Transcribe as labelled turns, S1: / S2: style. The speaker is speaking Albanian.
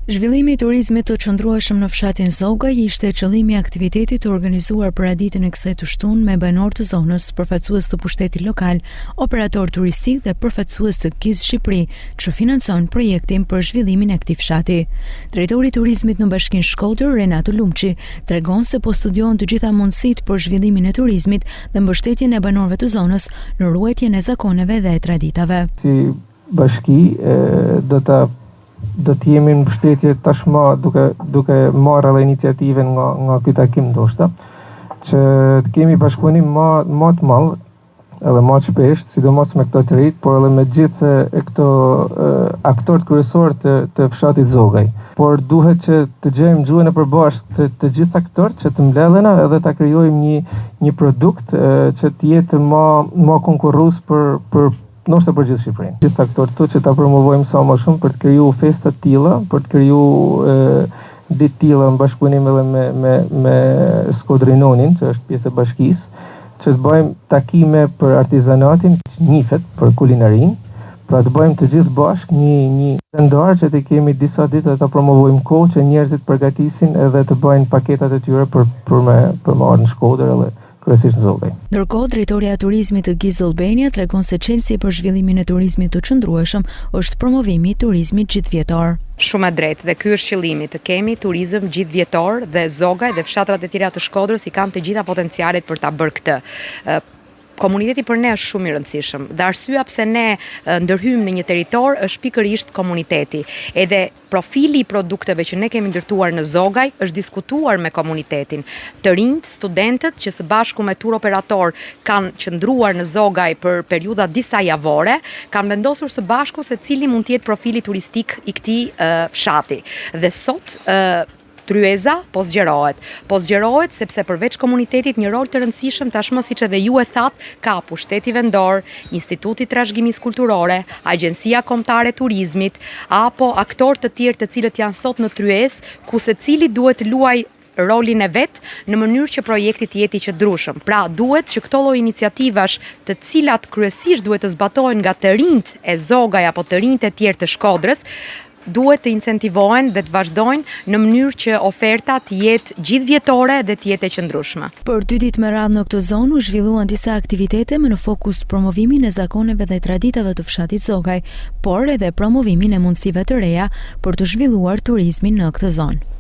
S1: Zhvillimi i turizmit të qëndrueshëm në fshatin Zogaj ishte qëllimi i aktivitetit të organizuar për ditën e kësaj të shtunë me banor të zonës, përfaqësues të pushtetit lokal, operator turistik dhe përfaqësues të GIZ Shqipëri, që financon projektin për zhvillimin e këtij fshati. Drejtori i turizmit në Bashkinë Shkodër, Renato Lumçi, tregon se po studiohen të gjitha mundësitë për zhvillimin e turizmit dhe mbështetjen e banorëve të zonës në ruajtjen e zakoneve dhe traditave.
S2: Si bashki do të jemi në mbështetje tashmë duke marrë edhe iniciativën nga ky takim ndoshta, që të kemi bashkëpunim më të madh edhe më shpesh, sidomos me këto të rinj, por edhe me gjithë këto aktorët kryesorë të fshatit Zogaj. Por duhet që të gjejmë gjuhën e përbashkët të gjithë aktorët që të mbledhen edhe ta krijojmë një produkt që të jetë më konkurrues për ndoshta për gjithë Shqipërinë. Gjithë aktorët këtu që ta promovojmë sa më shumë për të krijuar festa të tilla, për të krijuar ditë të tilla në bashkëpunim edhe me Skodrinonin, që është pjesë e bashkisë, që të bëjmë takime për artizanatin, nifet për kulinarinë, pra të bëjmë të gjithë bashkë një kalendar që të kemi disa ditë dhe ta promovojmë kohë që njerëzit përgatisin edhe të bëjnë paketat e tyre për me marrë në Shkodër edhe kryesisht në Zogaj.
S1: Ndërkohë, drejtoria e turizmit të GIZ Albania tregon se çelësi për zhvillimin e turizmit të qëndrueshëm është promovimi i turizmit gjithëvjetor.
S3: Shumë e drejtë dhe ky është qëllimi, të kemi turizëm gjithëvjetor dhe Zogaj dhe fshatrat e tjera të Shkodrës i kanë të gjitha potencialet për ta bërë këtë. Komuniteti për ne është shumë i rëndësishëm. Dhe arsyeja pse ne ndërhyjmë në një territor është pikërisht komuniteti. Edhe profili i produkteve që ne kemi ndërtuar në Zogaj është diskutuar me komunitetin. Të rinjt, studentët që së bashku me tur operator kanë qëndruar në Zogaj për periudha disa javore, kanë vendosur së bashku se cili mund të jetë profili turistik i këtij fshati. Dhe sot Tryeza po zgjerohet sepse përveç komunitetit një rol të rëndësishëm tashmë siç edhe ju e thatë ka pushteti vendor, Instituti i Trashëgimisë Kulturore, Agjencia Kombëtare e Turizmit apo aktorë të tjerë të cilët janë sot në Tryezë, ku secili duhet të luajë rolin e vet në mënyrë që projekti të jetë i qëndrueshëm. Pra duhet që këto lloj iniciativash, të cilat kryesisht duhet të zbatohen nga të rinjt e Zogaj apo të rinjt e tjerë të Shkodrës, duhet të incentivohen dhe të vazhdojnë në mënyrë që oferta të jetë gjithëvjetore dhe të jetë e qëndrueshme.
S1: Për 2 ditë me radhë në këtë zonë u zhvilluan disa aktivitete me në fokus promovimin e zakoneve dhe traditave të fshatit Zogaj, por edhe promovimin e mundësive të reja për të zhvilluar turizmin në këtë zonë.